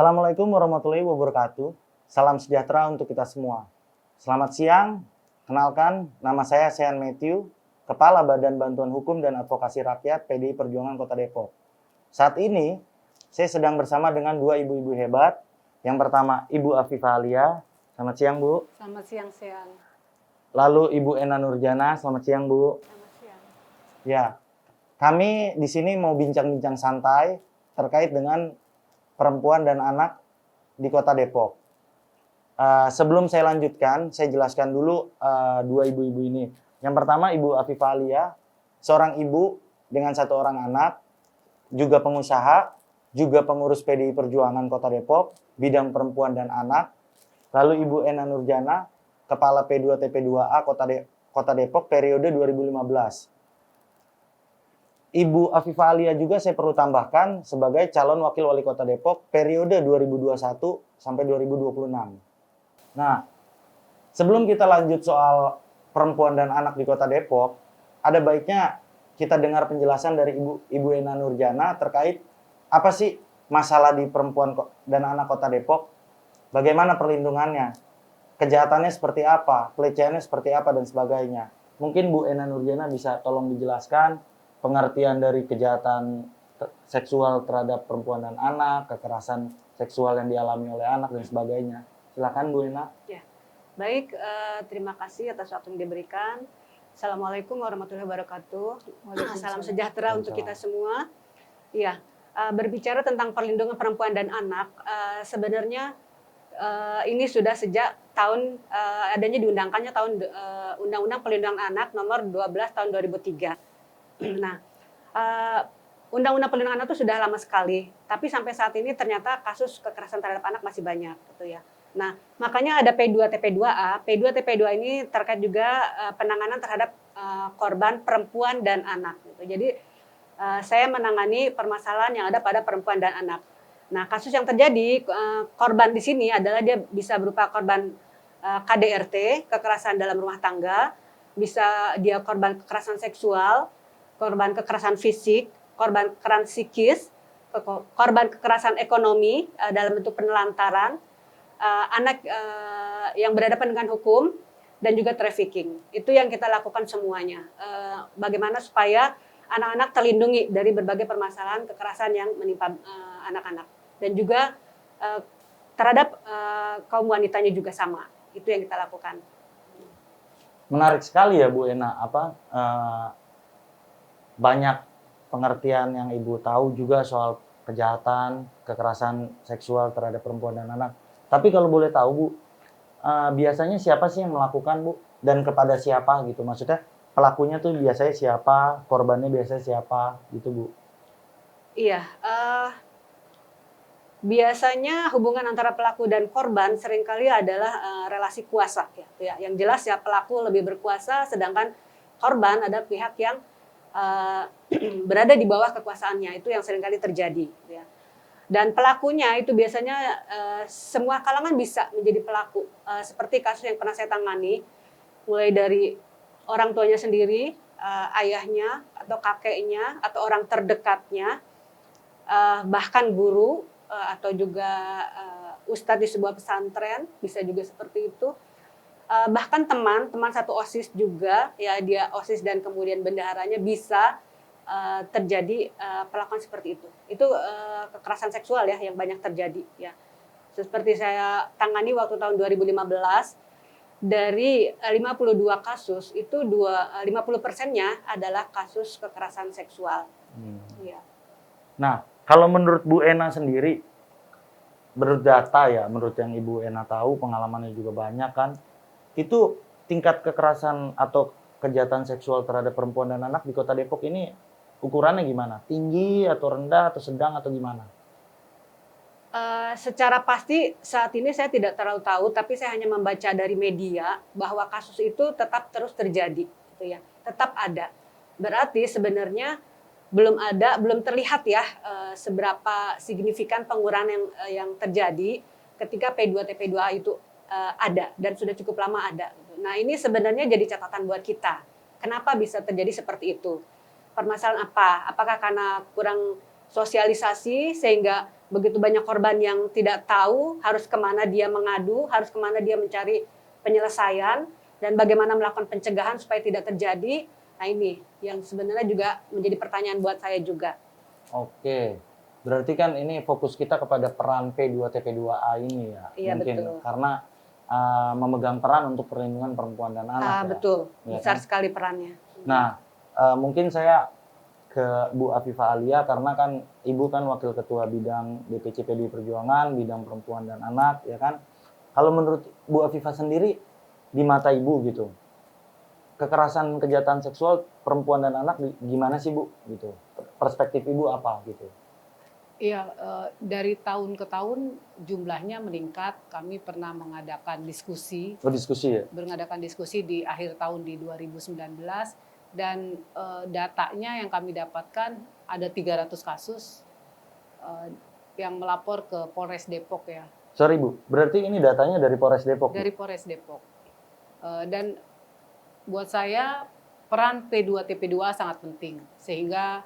Assalamualaikum warahmatullahi wabarakatuh. Salam sejahtera untuk kita semua. Selamat siang. Kenalkan, nama saya Sean Matthew, Kepala Badan Bantuan Hukum dan Advokasi Rakyat PDI Perjuangan Kota Depok. Saat ini, saya sedang bersama dengan dua ibu-ibu hebat. Yang pertama, Ibu Afifah Alia. Selamat siang, Bu. Selamat siang, Sean. Lalu Ibu Ena Nurjana. Selamat siang, Bu. Selamat siang. Ya, kami di sini mau bincang-bincang santai terkait dengan perempuan dan anak di Kota Depok. Sebelum saya lanjutkan, saya jelaskan dulu dua ibu-ibu ini. Yang pertama, Ibu Afifah Alia, seorang ibu dengan satu orang anak, juga pengusaha, juga pengurus PDI Perjuangan Kota Depok, bidang perempuan dan anak. Lalu Ibu Ena Nurjana, Kepala P2TP2A Kota Depok periode 2015. Ibu Afifah Alia juga saya perlu tambahkan sebagai calon wakil wali kota Depok periode 2021 sampai 2026. Nah, sebelum kita lanjut soal perempuan dan anak di kota Depok, ada baiknya kita dengar penjelasan dari Ibu Ena Nurjana terkait apa sih masalah di perempuan dan anak kota Depok, bagaimana perlindungannya, kejahatannya seperti apa, pelecehannya seperti apa, dan sebagainya. Mungkin Bu Ena Nurjana bisa tolong dijelaskan pengertian dari kejahatan seksual terhadap perempuan dan anak, kekerasan seksual yang dialami oleh anak, dan sebagainya. Silakan Bu Ena. Ya, baik. Terima kasih atas waktu yang diberikan. Assalamualaikum warahmatullahi wabarakatuh. Salam sejahtera untuk kita semua. Ya, berbicara tentang perlindungan perempuan dan anak, sebenarnya ini sudah sejak tahun adanya diundangkannya tahun Undang-Undang Perlindungan Anak Nomor 12 tahun 2003. Nah, Undang-Undang Perlindungan Anak itu sudah lama sekali, tapi sampai saat ini ternyata kasus kekerasan terhadap anak masih banyak, gitu ya. Nah, makanya ada P2TP2A. P2TP2A ini terkait juga penanganan terhadap korban perempuan dan anak. Gitu. Jadi saya menangani permasalahan yang ada pada perempuan dan anak. Nah, kasus yang terjadi korban di sini adalah dia bisa berupa korban KDRT, kekerasan dalam rumah tangga, bisa dia korban kekerasan seksual, korban kekerasan fisik, korban kekerasan psikis, korban kekerasan ekonomi dalam bentuk penelantaran, anak yang berhadapan dengan hukum, dan juga trafficking. Itu yang kita lakukan semuanya. Bagaimana supaya anak-anak terlindungi dari berbagai permasalahan kekerasan yang menimpa anak-anak. Dan juga terhadap kaum wanitanya juga sama. Itu yang kita lakukan. Menarik sekali ya Bu Ena, banyak pengertian yang Ibu tahu juga soal kejahatan, kekerasan seksual terhadap perempuan dan anak. Tapi kalau boleh tahu Bu, biasanya siapa sih yang melakukan Bu? Dan kepada siapa gitu? Maksudnya pelakunya tuh biasanya siapa, korbannya biasanya siapa gitu Bu? Iya, biasanya hubungan antara pelaku dan korban seringkali adalah relasi kuasa. Ya. Yang jelas ya pelaku lebih berkuasa, sedangkan korban ada pihak yang berada di bawah kekuasaannya. Itu yang seringkali terjadi. Ya. Dan pelakunya itu biasanya semua kalangan bisa menjadi pelaku. Seperti kasus yang pernah saya tangani, mulai dari orang tuanya sendiri, ayahnya atau kakeknya atau orang terdekatnya, bahkan guru atau juga ustadz di sebuah pesantren, bisa juga seperti itu. Bahkan teman satu OSIS juga, ya dia OSIS dan kemudian bendaharanya bisa terjadi perlakuan seperti itu. Itu kekerasan seksual ya yang banyak terjadi ya. Seperti saya tangani waktu tahun 2015, dari 52 kasus itu 50%-nya adalah kasus kekerasan seksual. Ya. Nah, kalau menurut Bu Ena sendiri, menurut data ya, menurut yang Ibu Ena tahu, pengalamannya juga banyak kan, itu tingkat kekerasan atau kejahatan seksual terhadap perempuan dan anak di Kota Depok ini ukurannya gimana? Tinggi atau rendah atau sedang atau gimana? Secara pasti saat ini saya tidak terlalu tahu, tapi saya hanya membaca dari media bahwa kasus itu tetap terus terjadi, gitu ya, tetap ada. Berarti sebenarnya belum terlihat ya seberapa signifikan pengurangan yang terjadi ketika P2TP2A itu ada dan sudah cukup lama ada. Nah ini sebenarnya jadi catatan buat kita. Kenapa bisa terjadi seperti itu? Permasalahan apa? Apakah karena kurang sosialisasi sehingga begitu banyak korban yang tidak tahu harus kemana dia mengadu, harus kemana dia mencari penyelesaian, dan bagaimana melakukan pencegahan supaya tidak terjadi. Nah ini yang sebenarnya juga menjadi pertanyaan buat saya juga. Oke, berarti kan ini fokus kita kepada peran P2TP2A ini ya, Iya, mungkin betul. karena memegang peran untuk perlindungan perempuan dan anak ya. Betul, Ya besar kan? sekali perannya. Nah, mungkin saya ke Bu Afifah Alia karena kan Ibu kan Wakil Ketua Bidang DPC PDI Perjuangan, bidang perempuan dan anak, ya kan? Kalau menurut Bu Afifah sendiri, di mata Ibu gitu, kekerasan kejahatan seksual perempuan dan anak gimana sih Bu? Gitu. Perspektif Ibu apa gitu? Iya, dari tahun ke tahun jumlahnya meningkat. Kami pernah mengadakan diskusi, Berdiskusi ya? di akhir tahun di 2019, dan datanya yang kami dapatkan ada 300 kasus yang melapor ke Polres Depok ya. Sorry Bu, berarti ini datanya dari Polres Depok? Dari Polres Depok. Dan buat saya peran P2TP2A sangat penting, sehingga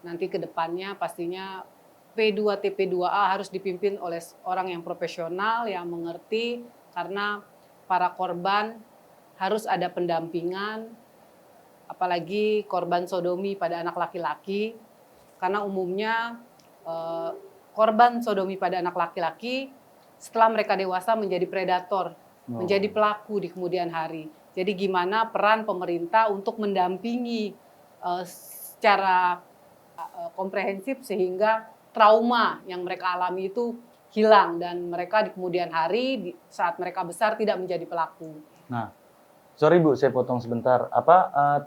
nanti ke depannya pastinya P2TP2A harus dipimpin oleh orang yang profesional, yang mengerti, karena para korban harus ada pendampingan, apalagi korban sodomi pada anak laki-laki, karena umumnya korban sodomi pada anak laki-laki setelah mereka dewasa menjadi predator, menjadi pelaku di kemudian hari. Jadi gimana peran pemerintah untuk mendampingi secara komprehensif sehingga trauma yang mereka alami itu hilang dan mereka di kemudian hari saat mereka besar tidak menjadi pelaku. Nah, sorry Bu, saya potong sebentar.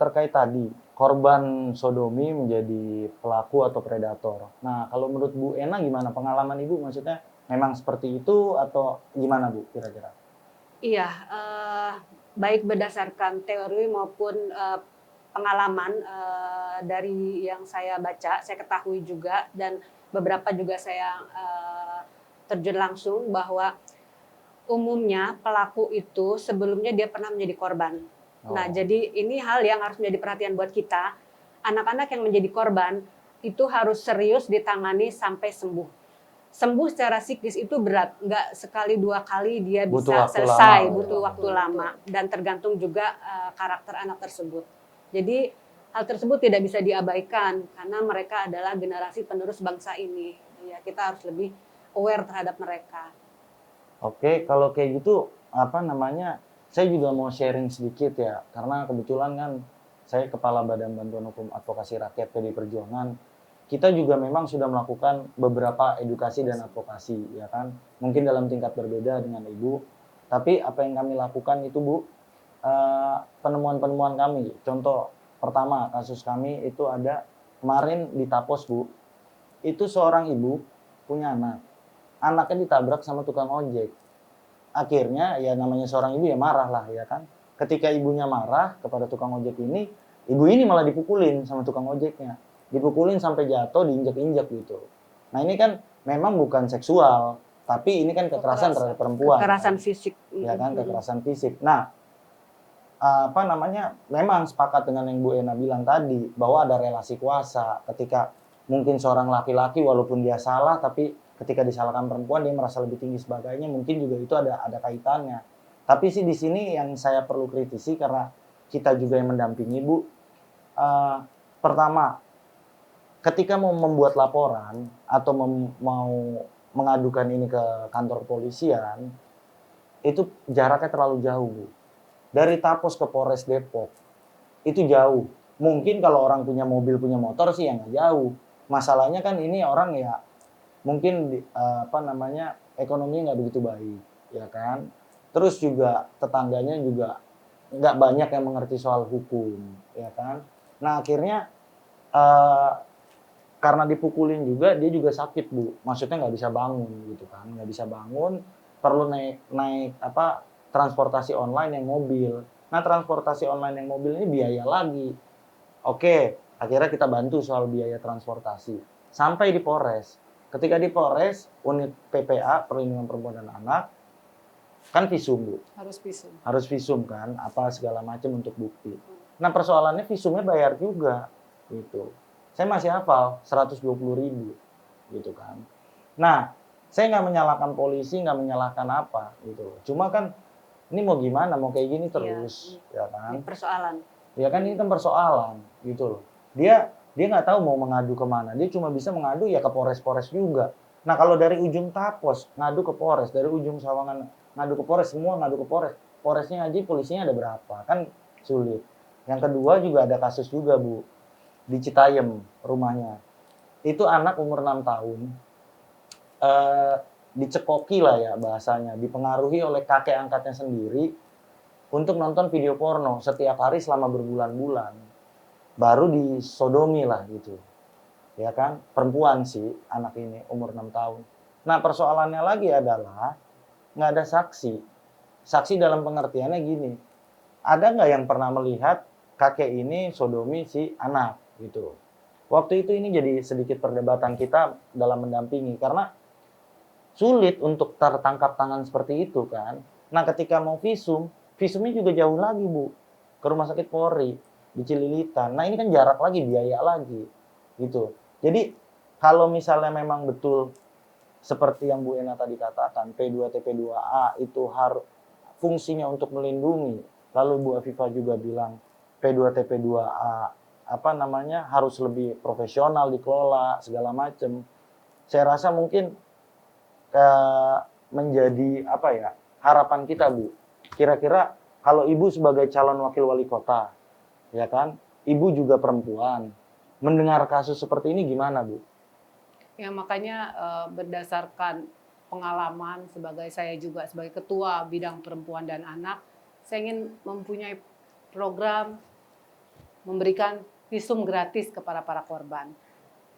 Terkait tadi korban sodomi menjadi pelaku atau predator. Nah, kalau menurut Bu Ena gimana pengalaman Ibu? Maksudnya memang seperti itu atau gimana Bu kira-kira? Iya, baik berdasarkan teori maupun pengalaman dari yang saya baca, saya ketahui juga, dan beberapa juga saya terjun langsung bahwa umumnya pelaku itu sebelumnya dia pernah menjadi korban. Nah, jadi ini hal yang harus menjadi perhatian buat kita. Anak-anak yang menjadi korban itu harus serius ditangani sampai sembuh. Sembuh secara psikis itu berat, nggak sekali dua kali dia bisa selesai, butuh waktu lama, dan tergantung juga karakter anak tersebut. Jadi hal tersebut tidak bisa diabaikan karena mereka adalah generasi penerus bangsa ini. Ya, kita harus lebih aware terhadap mereka. Oke, kalau kayak gitu saya juga mau sharing sedikit ya, karena kebetulan kan saya Kepala Badan Bantuan Hukum Advokasi Rakyat PDI Perjuangan. Kita juga memang sudah melakukan beberapa edukasi dan advokasi, ya kan? Mungkin dalam tingkat berbeda dengan Ibu, tapi apa yang kami lakukan itu Bu, penemuan-penemuan kami. Contoh pertama, kasus kami itu ada kemarin di Tapos Bu, itu seorang ibu punya anak. Anaknya ditabrak sama tukang ojek. Akhirnya ya namanya seorang ibu ya marah lah ya kan. Ketika ibunya marah kepada tukang ojek ini, ibu ini malah dipukulin sama tukang ojeknya. Dipukulin sampai jatuh, diinjak-injak gitu. Nah ini kan memang bukan seksual, tapi ini kan kekerasan terhadap perempuan. Kekerasan fisik. Ya kan, kekerasan fisik. Nah, memang sepakat dengan yang Bu Ena bilang tadi, bahwa ada relasi kuasa. Ketika mungkin seorang laki-laki walaupun dia salah, tapi ketika disalahkan perempuan dia merasa lebih tinggi sebagainya, mungkin juga itu ada kaitannya. Tapi sih di sini yang saya perlu kritisi karena kita juga yang mendampingi Bu. Pertama, ketika mau membuat laporan atau mau mengadukan ini ke kantor kepolisian, itu jaraknya terlalu jauh Bu. Dari Tapos ke Polres Depok itu jauh. Mungkin kalau orang punya mobil punya motor sih ya nggak jauh. Masalahnya kan ini orang ya mungkin ekonominya nggak begitu baik, ya kan. Terus juga tetangganya juga nggak banyak yang mengerti soal hukum, ya kan. Nah akhirnya karena dipukulin juga dia juga sakit Bu. Maksudnya nggak bisa bangun gitu kan, nggak bisa bangun, perlu naik transportasi online yang mobil. Nah transportasi online yang mobil ini biaya lagi. Oke, akhirnya kita bantu soal biaya transportasi. Sampai di Polres. Ketika di Polres, unit PPA, Perlindungan Perempuan dan Anak, kan visum Bu. Harus visum. Harus visum kan, apa segala macam untuk bukti. Nah persoalannya visumnya bayar juga. Gitu. Saya masih hafal, 120.000 gitu kan. Nah, saya nggak menyalahkan polisi, nggak menyalahkan apa gitu. Cuma kan ini mau gimana, mau kayak gini terus, ya kan? Persoalan. Ya kan ini kan persoalan gitu loh. Dia nggak tahu mau mengadu kemana. Dia cuma bisa mengadu ya ke Polres-Polres juga. Nah kalau dari ujung Tapos ngadu ke Polres, dari ujung Sawangan ngadu ke Polres, semua ngadu ke Polres. Polresnya aja polisinya ada berapa? Kan sulit. Yang kedua juga ada kasus juga Bu di Citayam rumahnya. Itu anak umur 6 tahun eh, dicekoki lah ya bahasanya, dipengaruhi oleh kakek angkatnya sendiri untuk nonton video porno setiap hari selama berbulan-bulan. Baru disodomi lah gitu. Ya kan? Perempuan sih anak ini umur 6 tahun. Nah persoalannya lagi adalah nggak ada saksi. Saksi dalam pengertiannya gini, ada nggak yang pernah melihat kakek ini sodomi si anak gitu. Waktu itu ini jadi sedikit perdebatan kita dalam mendampingi karena sulit untuk tertangkap tangan seperti itu kan. Nah ketika mau visumnya juga jauh lagi Bu, ke rumah sakit Polri, di Cililitan. Nah ini kan jarak lagi, biaya lagi gitu. Jadi kalau misalnya memang betul seperti yang Bu Ena tadi katakan, P2TP2A itu harus fungsinya untuk melindungi, lalu Bu Afifah juga bilang P2TP2A apa namanya harus lebih profesional dikelola segala macam. Saya rasa mungkin menjadi apa ya harapan kita Bu. Kira-kira kalau Ibu sebagai calon wakil wali kota, ya kan, Ibu juga perempuan, mendengar kasus seperti ini gimana Bu? Ya makanya berdasarkan pengalaman sebagai saya juga sebagai ketua bidang perempuan dan anak, saya ingin mempunyai program memberikan visum gratis kepada para korban.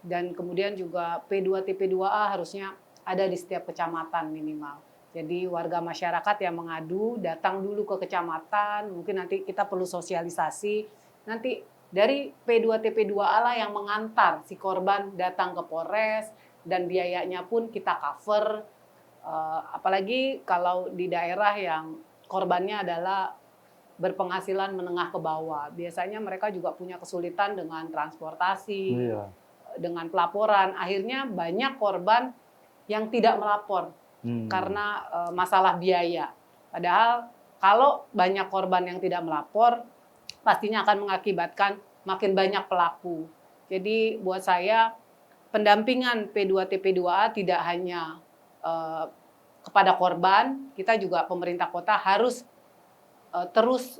Dan kemudian juga P2TP2A harusnya ada di setiap kecamatan minimal. Jadi warga masyarakat yang mengadu datang dulu ke kecamatan, mungkin nanti kita perlu sosialisasi. Nanti dari P2TP2A lah yang mengantar si korban datang ke Polres dan biayanya pun kita cover. Apalagi kalau di daerah yang korbannya adalah berpenghasilan menengah ke bawah. Biasanya mereka juga punya kesulitan dengan transportasi, dengan pelaporan. Akhirnya banyak korban yang tidak melapor karena masalah biaya. Padahal kalau banyak korban yang tidak melapor, pastinya akan mengakibatkan makin banyak pelaku. Jadi buat saya pendampingan P2TP2A tidak hanya kepada korban, kita juga pemerintah kota harus terus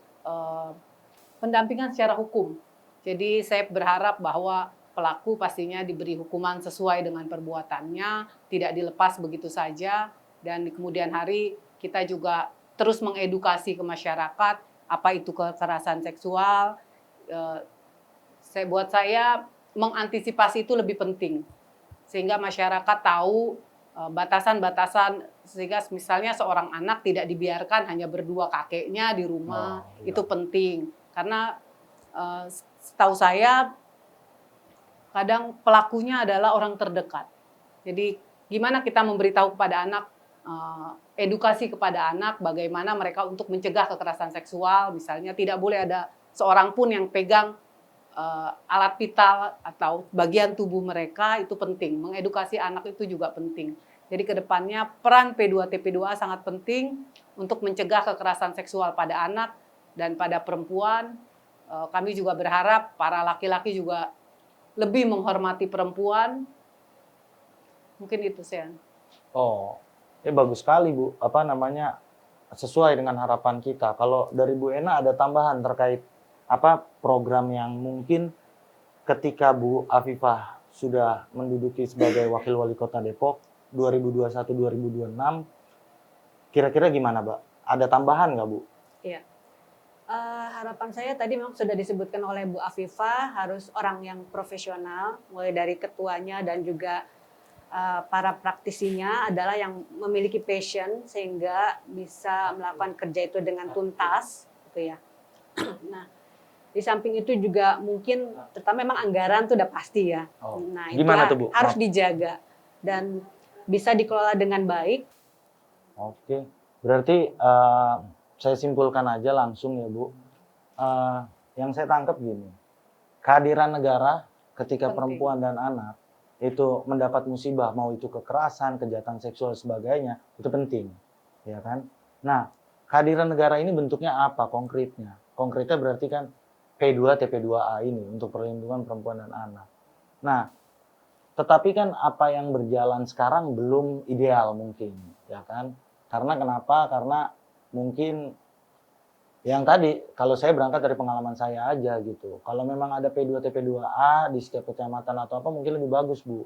pendampingan secara hukum. Jadi saya berharap bahwa pelaku pastinya diberi hukuman sesuai dengan perbuatannya, tidak dilepas begitu saja, dan di kemudian hari kita juga terus mengedukasi ke masyarakat apa itu kekerasan seksual. Buat saya mengantisipasi itu lebih penting, sehingga masyarakat tahu batasan-batasan, sehingga misalnya seorang anak tidak dibiarkan hanya berdua kakeknya di rumah, itu penting. Karena setahu saya kadang pelakunya adalah orang terdekat. Jadi gimana kita memberitahu kepada anak, edukasi kepada anak bagaimana mereka untuk mencegah kekerasan seksual, misalnya tidak boleh ada seorang pun yang pegang alat vital atau bagian tubuh mereka, itu penting. Mengedukasi anak itu juga penting. Jadi kedepannya peran P2TP2A sangat penting untuk mencegah kekerasan seksual pada anak dan pada perempuan. Kami juga berharap para laki-laki juga lebih menghormati perempuan. Mungkin itu Sen. Oh, bagus sekali Bu. Apa namanya sesuai dengan harapan kita. Kalau dari Bu Ena ada tambahan terkait apa program yang mungkin ketika Bu Afifah sudah menduduki sebagai wakil wali kota Depok 2021-2026, kira-kira gimana, Mbak? Ada tambahan nggak, Bu? Iya. Harapan saya tadi memang sudah disebutkan oleh Bu Afifah, harus orang yang profesional, mulai dari ketuanya dan juga para praktisinya adalah yang memiliki passion sehingga bisa melakukan kerja itu dengan tuntas, gitu ya. Nah, di samping itu juga mungkin, terutama memang anggaran itu udah pasti ya. Nah, itu gimana tuh, Bu? harus dijaga dan bisa dikelola dengan baik. Oke, berarti saya simpulkan aja langsung ya Bu. Yang saya tangkap gini, kehadiran negara ketika Penting. perempuan dan anak itu mendapat musibah, mau itu kekerasan, kejahatan seksual sebagainya, itu penting, ya kan? Nah, kehadiran negara ini bentuknya apa konkretnya? Konkretnya berarti kan P2 TP2A ini untuk perlindungan perempuan dan anak. Nah, tetapi kan apa yang berjalan sekarang belum ideal mungkin, ya kan? Karena kenapa? Karena mungkin yang tadi, kalau saya berangkat dari pengalaman saya aja gitu. Kalau memang ada P2 TP2A di setiap kecamatan atau apa mungkin lebih bagus, Bu.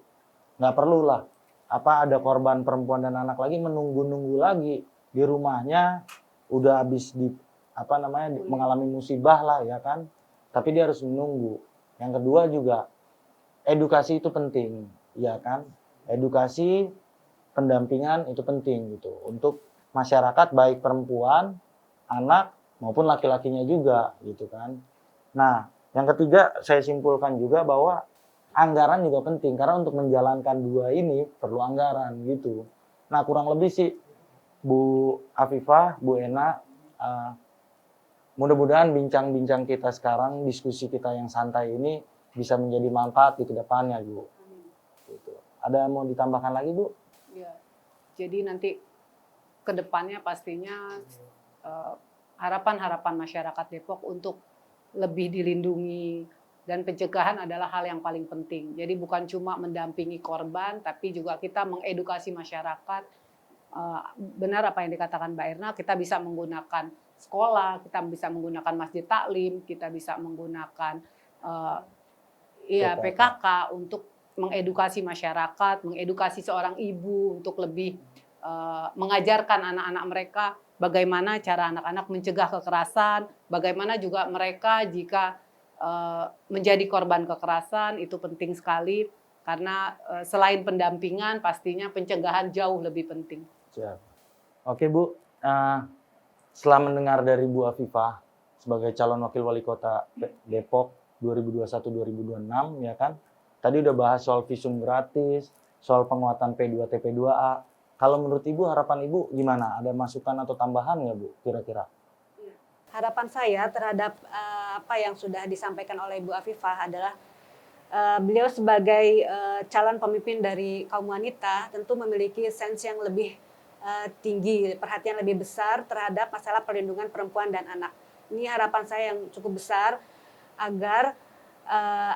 Nggak perlu lah. Apa ada korban perempuan dan anak lagi menunggu-nunggu lagi di rumahnya udah habis mengalami musibah lah ya kan. Tapi dia harus menunggu. Yang kedua juga edukasi itu penting, ya kan? Edukasi, pendampingan itu penting gitu untuk masyarakat baik perempuan, anak maupun laki-lakinya juga gitu kan. Nah, yang ketiga saya simpulkan juga bahwa anggaran juga penting karena untuk menjalankan dua ini perlu anggaran gitu. Nah, kurang lebih sih Bu Afifah, Bu Ena, mudah-mudahan bincang-bincang kita sekarang, diskusi kita yang santai ini bisa menjadi manfaat di kedepannya, Bu. Gitu. Ada mau ditambahkan lagi, Bu? Ya, jadi nanti kedepannya pastinya harapan-harapan masyarakat Depok untuk lebih dilindungi dan pencegahan adalah hal yang paling penting. Jadi bukan cuma mendampingi korban, tapi juga kita mengedukasi masyarakat. Benar apa yang dikatakan Mbak Erna, kita bisa menggunakan sekolah, kita bisa menggunakan masjid taklim, kita bisa menggunakan PKK untuk mengedukasi masyarakat, mengedukasi seorang ibu untuk lebih mengajarkan anak-anak mereka bagaimana cara anak-anak mencegah kekerasan, bagaimana juga mereka jika menjadi korban kekerasan, itu penting sekali karena selain pendampingan pastinya pencegahan jauh lebih penting. Siap. Oke, Bu, setelah mendengar dari Bu Afifah sebagai calon wakil wali kota Depok 2021-2026 ya kan, tadi udah bahas soal visum gratis, soal penguatan P2 TP2A. Kalau menurut Ibu, harapan Ibu gimana? Ada masukan atau tambahan nggak, Bu, kira-kira? Harapan saya terhadap apa yang sudah disampaikan oleh Ibu Afifah adalah beliau sebagai calon pemimpin dari kaum wanita tentu memiliki sense yang lebih tinggi, perhatian lebih besar terhadap masalah perlindungan perempuan dan anak. Ini harapan saya yang cukup besar agar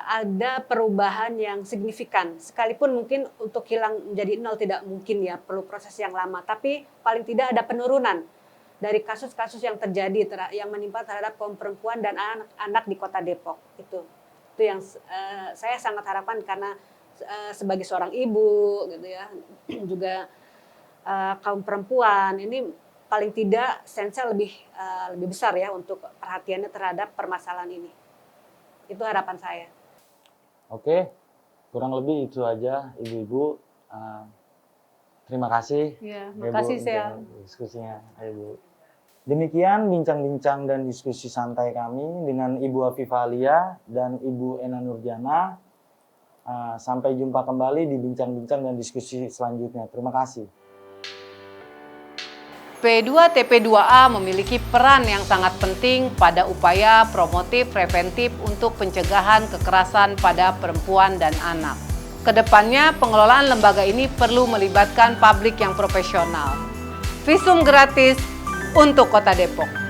ada perubahan yang signifikan. Sekalipun mungkin untuk hilang menjadi nol tidak mungkin ya, perlu proses yang lama. Tapi paling tidak ada penurunan dari kasus-kasus yang terjadi yang menimpa terhadap kaum perempuan dan anak-anak di Kota Depok. Itu yang saya sangat harapkan karena sebagai seorang ibu gitu ya, juga kaum perempuan ini paling tidak sense-nya lebih besar ya untuk perhatiannya terhadap permasalahan ini. Itu harapan saya. Oke, kurang lebih itu aja Ibu-Ibu. Terima kasih. Ya, ya, makasih Bu, saya. diskusinya, Bu. Demikian bincang-bincang dan diskusi santai kami dengan Ibu Afifah Alia dan Ibu Ena Nurjana. Sampai jumpa kembali di bincang-bincang dan diskusi selanjutnya. Terima kasih. P2 TP2A memiliki peran yang sangat penting pada upaya promotif preventif untuk pencegahan kekerasan pada perempuan dan anak. Kedepannya, pengelolaan lembaga ini perlu melibatkan publik yang profesional. Visum gratis untuk Kota Depok.